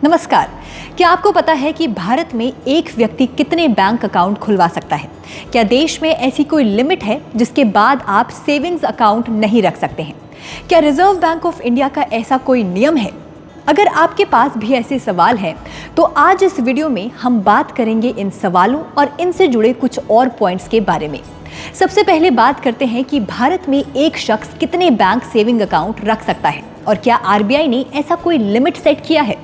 नमस्कार। क्या आपको पता है कि भारत में एक व्यक्ति कितने बैंक अकाउंट खुलवा सकता है? क्या देश में ऐसी कोई लिमिट है जिसके बाद आप सेविंग्स अकाउंट नहीं रख सकते हैं? क्या रिजर्व बैंक ऑफ इंडिया का ऐसा कोई नियम है? अगर आपके पास भी ऐसे सवाल हैं, तो आज इस वीडियो में हम बात करेंगे इन सवालों और इनसे जुड़े कुछ और पॉइंट्स के बारे में। सबसे पहले बात करते हैं कि भारत में एक शख्स कितने बैंक सेविंग अकाउंट रख सकता है और क्या आरबीआई ने ऐसा कोई लिमिट सेट किया है?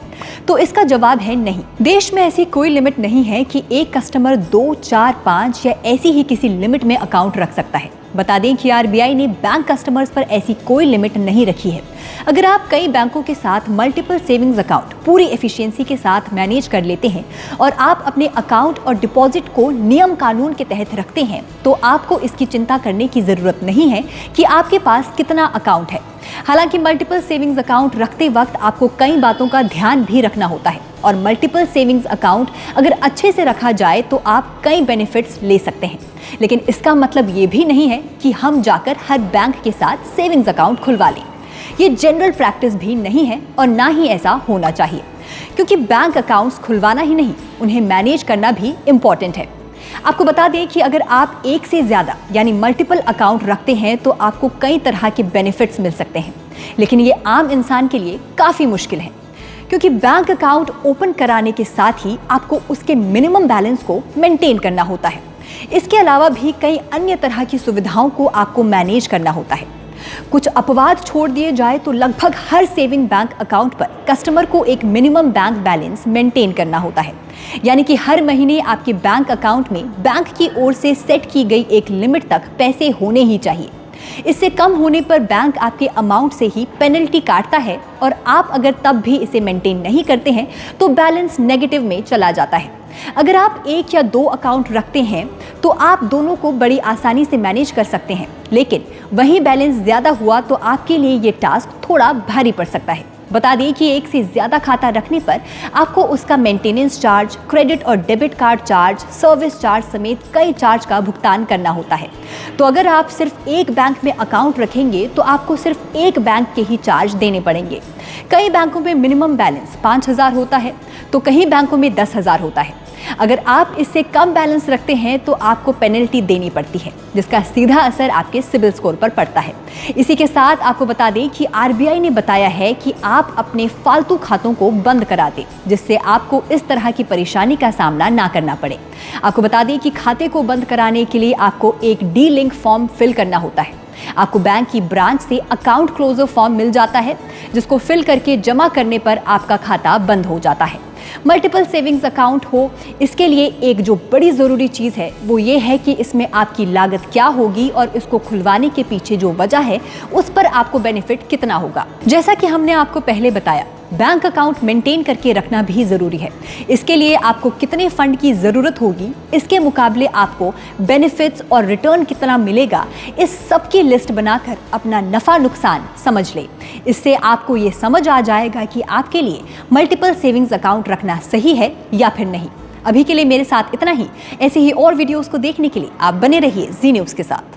तो इसका जवाब है नहीं। देश में ऐसी कोई लिमिट नहीं है कि एक कस्टमर 2, 4, 5 या ऐसी ही किसी लिमिट में अकाउंट रख सकता है। बता दें कि आरबीआई ने बैंक कस्टमर्स पर ऐसी कोई लिमिट नहीं रखी है। अगर आप कई बैंकों के साथ मल्टीपल सेविंग्स अकाउंट पूरी एफिशिएंसी के साथ मैनेज कर लेते हैं और आप अपने अकाउंट और डिपॉजिट को नियम कानून के तहत रखते हैं, तो आपको इसकी चिंता करने की जरूरत नहीं है कि आपके पास कितना अकाउंट है। हालांकि मल्टीपल सेविंग्स अकाउंट रखते वक्त आपको कई बातों का ध्यान भी रखना होता है और मल्टीपल सेविंग्स अकाउंट अगर अच्छे से रखा जाए तो आप कई बेनिफिट्स ले सकते हैं। लेकिन इसका मतलब ये भी नहीं है कि हम जाकर हर बैंक के साथ सेविंग्स अकाउंट खुलवा लें। ये जनरल प्रैक्टिस भी नहीं है और ना ही ऐसा होना चाहिए, क्योंकि बैंक अकाउंट्स खुलवाना ही नहीं, उन्हें मैनेज करना भी इम्पॉर्टेंट है। आपको बता दें कि अगर आप एक से ज़्यादा यानी मल्टीपल अकाउंट रखते हैं तो आपको कई तरह के बेनिफिट्स मिल सकते हैं, लेकिन ये आम इंसान के लिए काफ़ी मुश्किल है, क्योंकि बैंक अकाउंट ओपन कराने के साथ ही आपको उसके मिनिमम बैलेंस को मेंटेन करना होता है। इसके अलावा भी कई अन्य तरह की सुविधाओं को आपको मैनेज करना होता है। कुछ अपवाद छोड़ दिए जाए तो लगभग हर सेविंग बैंक अकाउंट पर कस्टमर को एक मिनिमम बैंक बैलेंस मेंटेन करना होता है, यानी कि हर महीने आपके बैंक अकाउंट में बैंक की ओर से सेट की गई एक लिमिट तक पैसे होने ही चाहिए। इससे कम होने पर बैंक आपके अमाउंट से ही पेनल्टी काटता है और आप अगर तब भी इसे मेंटेन नहीं करते हैं तो बैलेंस नेगेटिव में चला जाता है। अगर आप 1 या 2 अकाउंट रखते हैं तो आप दोनों को बड़ी आसानी से मैनेज कर सकते हैं, लेकिन वही बैलेंस ज़्यादा हुआ तो आपके लिए ये टास्क थोड़ा भारी पड़ सकता है। बता दें कि एक से ज़्यादा खाता रखने पर आपको उसका मेंटेनेंस चार्ज, क्रेडिट और debit card charge, service charge समेत कई चार्ज का भुगतान करना होता है। तो अगर आप सिर्फ एक बैंक में अकाउंट रखेंगे तो आपको सिर्फ एक बैंक के ही चार्ज देने पड़ेंगे। कई बैंकों में मिनिमम बैलेंस 5,000 होता है तो कई बैंकों में 10,000 होता है। अगर आप इससे कम बैलेंस रखते हैं तो आपको पेनल्टी देनी पड़ती है, जिसका सीधा असर आपके सिबिल स्कोर पर पड़ता है। इसी के साथ आपको बता दें कि आरबीआई ने बताया है कि आप अपने फालतू खातों को बंद करा दें, जिससे आपको इस तरह की परेशानी का सामना ना करना पड़े। आपको बता दें कि खाते को बंद कराने के लिए आपको एक डी लिंक फॉर्म फिल करना होता है। आपको बैंक की ब्रांच से अकाउंट क्लोजर फॉर्म मिल जाता है, जिसको फिल करके जमा करने पर आपका खाता बंद हो जाता है। मल्टीपल सेविंग्स अकाउंट हो, इसके लिए एक जो बड़ी ज़रूरी चीज़ है वो ये है कि इसमें आपकी लागत क्या होगी और इसको खुलवाने के पीछे जो वजह है उस पर आपको बेनिफिट कितना होगा। जैसा कि हमने आपको पहले बताया, बैंक अकाउंट मेंटेन करके रखना भी ज़रूरी है। इसके लिए आपको कितने फंड की ज़रूरत होगी, इसके मुकाबले आपको बेनिफिट्स और रिटर्न कितना मिलेगा, इस सब की लिस्ट बनाकर अपना नफ़ा नुकसान समझ ले। इससे आपको ये समझ आ जाएगा कि आपके लिए मल्टीपल सेविंग्स अकाउंट रखना सही है या फिर नहीं। अभी के लिए मेरे साथ इतना ही। ऐसे ही और वीडियोज़ को देखने के लिए आप बने रहिए जी न्यूज़ के साथ।